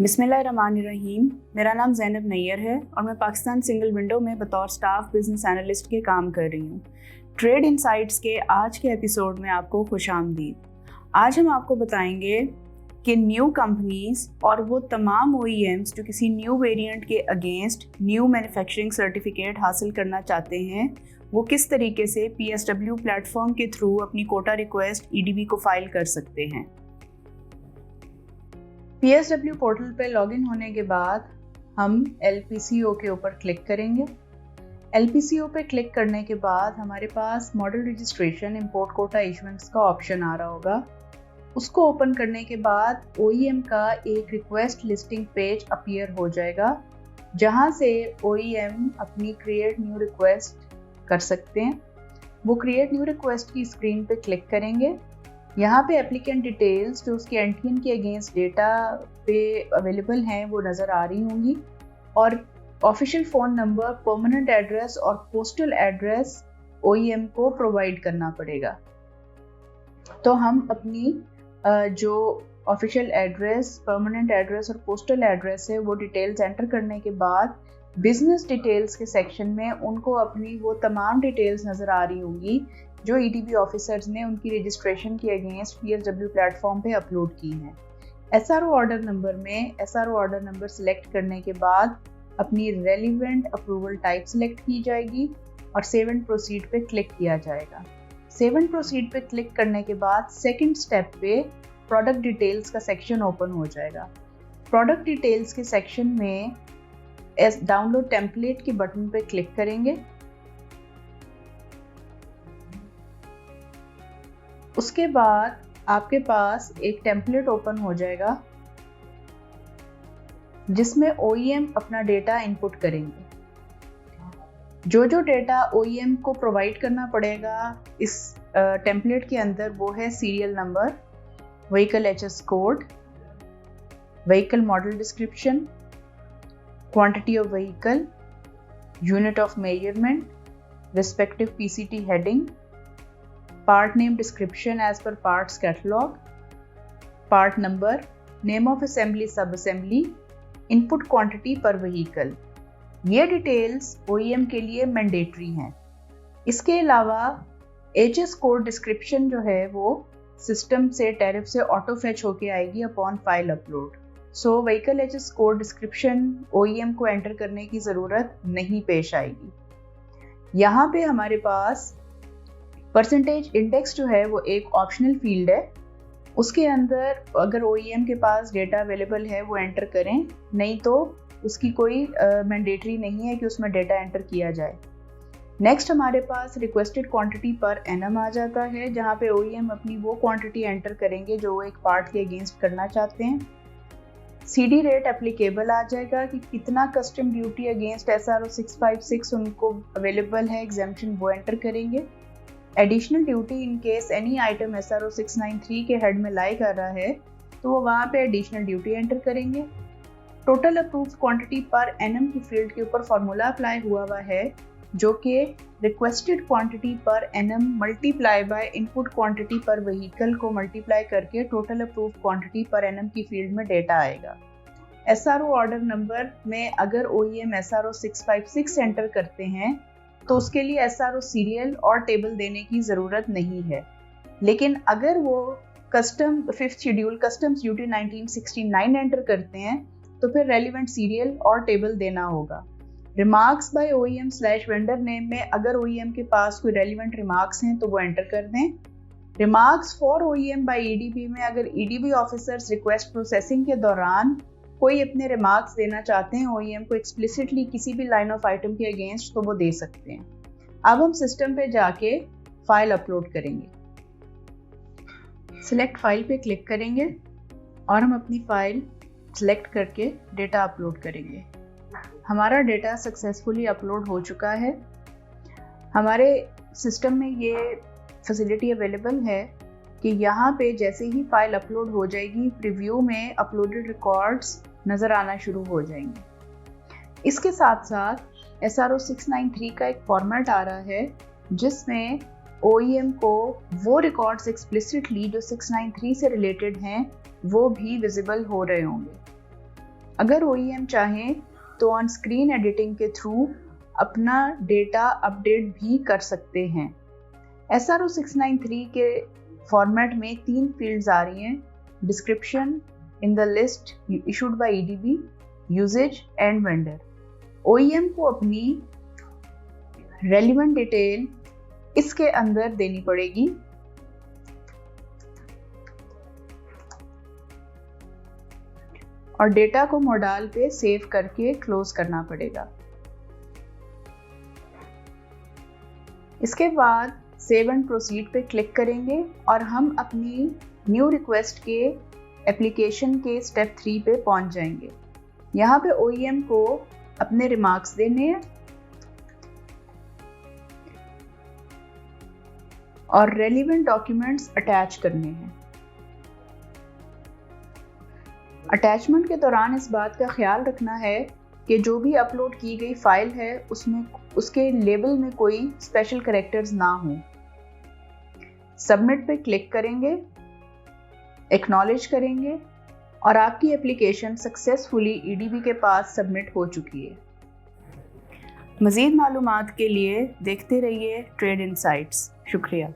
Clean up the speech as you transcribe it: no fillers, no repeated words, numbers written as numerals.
बिस्मिल्लाहिर्रहमानिर्रहीम। मेरा नाम ज़ैनब नैयर है और मैं पाकिस्तान सिंगल विंडो में बतौर स्टाफ बिजनेस एनालिस्ट के काम कर रही हूँ। ट्रेड इनसाइट्स के आज के एपिसोड में आपको खुशामदीद। आज हम आपको बताएंगे कि न्यू कंपनीज और वो तमाम OEMs जो किसी न्यू वेरिएंट के अगेंस्ट न्यू मैन्युफैक्चरिंग सर्टिफिकेट हासिल करना चाहते हैं, वो किस तरीके से PSW प्लेटफॉर्म के थ्रू अपनी कोटा रिक्वेस्ट EDB को फाइल कर सकते हैं। PSW पोर्टल पे लॉगिन होने के बाद हम LPCO के ऊपर क्लिक करेंगे। LPCO पे क्लिक करने के बाद हमारे पास model registration import quota issuance का ऑप्शन आ रहा होगा। उसको ओपन करने के बाद OEM का एक रिक्वेस्ट लिस्टिंग पेज अपीयर हो जाएगा, जहां से OEM अपनी क्रिएट न्यू रिक्वेस्ट कर सकते हैं। वो क्रिएट न्यू रिक्वेस्ट की स्क्रीन पे क्लिक करेंगे। यहाँ पे एप्लीकेंट डिटेल्स जो उसके एंटीएन के अगेंस्ट डेटा पे अवेलेबल हैं वो नज़र आ रही होंगी, और official phone number, permanent address और पोस्टल एड्रेस OEM को प्रोवाइड करना पड़ेगा। तो हम अपनी जो ऑफिशियल एड्रेस, परमानेंट एड्रेस और पोस्टल एड्रेस है वो डिटेल्स एंटर करने के बाद बिजनेस डिटेल्स के सेक्शन में उनको अपनी वो तमाम डिटेल्स नज़र आ रही होंगी जो EDB ऑफिसर्स ने उनकी रजिस्ट्रेशन के अगेंस्ट PSW प्लेटफॉर्म पे अपलोड की हैं। SRO ऑर्डर नंबर में SRO ऑर्डर नंबर सिलेक्ट करने के बाद अपनी रेलिवेंट अप्रूवल टाइप सिलेक्ट की जाएगी और सेव एंड प्रोसीड पे क्लिक किया जाएगा। सेव एंड प्रोसीड पे क्लिक करने के बाद सेकंड स्टेप पे प्रोडक्ट डिटेल्स का सेक्शन ओपन हो जाएगा। प्रोडक्ट डिटेल्स के सेक्शन में डाउनलोड टेम्पलेट के बटन पे क्लिक करेंगे। उसके बाद आपके पास एक टेम्पलेट ओपन हो जाएगा जिसमें OEM अपना डेटा इनपुट करेंगे। जो डेटा OEM को प्रोवाइड करना पड़ेगा इस टेम्पलेट के अंदर वो है serial number, vehicle HS code, vehicle model description, quantity of vehicle, unit of measurement, respective PCT heading, part name description as per parts catalog, part number, name of assembly sub-assembly, input quantity per vehicle। ये details OEM के लिए mandatory हैं। इसके अलावा HS code description जो है वो system से टैरिफ से ऑटो फैच होके आएगी upon file upload. So vehicle HS code description OEM को एंटर करने की ज़रूरत नहीं पेश आएगी। यहाँ पे हमारे पास परसेंटेज इंडेक्स जो है वो एक ऑप्शनल फील्ड है। उसके अंदर अगर OEM के पास डेटा अवेलेबल है वो एंटर करें, नहीं तो उसकी कोई मैंडेटरी नहीं है कि उसमें डेटा एंटर किया जाए। नेक्स्ट हमारे पास रिक्वेस्टेड क्वांटिटी पर एनम आ जाता है, जहाँ पे OEM अपनी वो क्वांटिटी एंटर करेंगे जो वो एक पार्ट के अगेंस्ट करना चाहते हैं। CD रेट एप्लीकेबल आ जाएगा कि कितना कस्टम ड्यूटी अगेंस्ट SRO 656 उनको अवेलेबल है एग्जेम्पशन, वो एंटर करेंगे। Additional duty in case any item SRO 693 के हेड में लाई कर रहा है तो वो वहाँ पे एडिशनल ड्यूटी एंटर करेंगे। Total approved quantity per annum की फील्ड के ऊपर फार्मूला अप्लाई हुआ है जो कि requested quantity per annum multiply by input quantity पर व्हीकल को मल्टीप्लाई करके total approved quantity per annum की फील्ड में डेटा आएगा। SRO ऑर्डर नंबर में अगर OEM SRO 656 एंटर करते हैं तो उसके लिए SRO सीरियल और टेबल देने की ज़रूरत नहीं है, लेकिन अगर वो custom 5th schedule customs duty 1969 enter करते हैं तो फिर रेलिवेंट सीरियल और टेबल देना होगा। रिमार्क्स बाय OEM/वेंडर नेम में अगर OEM के पास कोई रेलिवेंट रिमार्क्स हैं तो वो एंटर कर दें। Remarks for OEM by EDB में अगर EDB ऑफिसर्स रिक्वेस्ट प्रोसेसिंग के दौरान कोई अपने रिमार्क्स देना चाहते हैं OEM को एक्सप्लिसिटली किसी भी लाइन ऑफ आइटम के अगेंस्ट तो वो दे सकते हैं। अब हम सिस्टम पे जाके फाइल अपलोड करेंगे। सिलेक्ट फाइल पे क्लिक करेंगे और हम अपनी फाइल सिलेक्ट करके डेटा अपलोड करेंगे। हमारा डेटा सक्सेसफुली अपलोड हो चुका है। हमारे सिस्टम में ये फैसिलिटी अवेलेबल है कि यहाँ पे जैसे ही फाइल अपलोड हो जाएगी प्रीव्यू में अपलोडेड रिकॉर्ड्स नज़र आना शुरू हो जाएंगे। इसके साथ साथ SRO 693 का एक फॉर्मेट आ रहा है जिसमें OEM को वो रिकॉर्ड्स एक्सप्लिसिटली जो 693 से रिलेटेड हैं वो भी विजिबल हो रहे होंगे। अगर OEM चाहें तो ऑन स्क्रीन एडिटिंग के थ्रू अपना डेटा अपडेट भी कर सकते हैं। SRO 693 के फॉर्मेट में 3 फील्ड्स आ रही हैं: description, in the list issued by EDB, usages and vendor. OEM को अपनी रेलिवेंट डिटेल इसके अंदर देनी पड़ेगी और डेटा को मॉडल पे सेव करके क्लोज करना पड़ेगा। इसके बाद सेव एंड प्रोसीड पे क्लिक करेंगे और हम अपनी न्यू रिक्वेस्ट के एप्लीकेशन के स्टेप 3 पे पहुंच जाएंगे। यहाँ पे OEM को अपने रिमार्क्स देने हैं और रेलिवेंट डॉक्यूमेंट्स अटैच करने हैं। अटैचमेंट के दौरान इस बात का ख्याल रखना है कि जो भी अपलोड की गई फाइल है उसमें उसके लेबल में कोई स्पेशल कैरेक्टर्स ना हों। सबमिट पे क्लिक करेंगे, एक्नॉलेज करेंगे और आपकी एप्लीकेशन सक्सेसफुली EDB के पास सबमिट हो चुकी है। मज़ीद मालूमात के लिए देखते रहिए ट्रेड इनसाइट्स। शुक्रिया।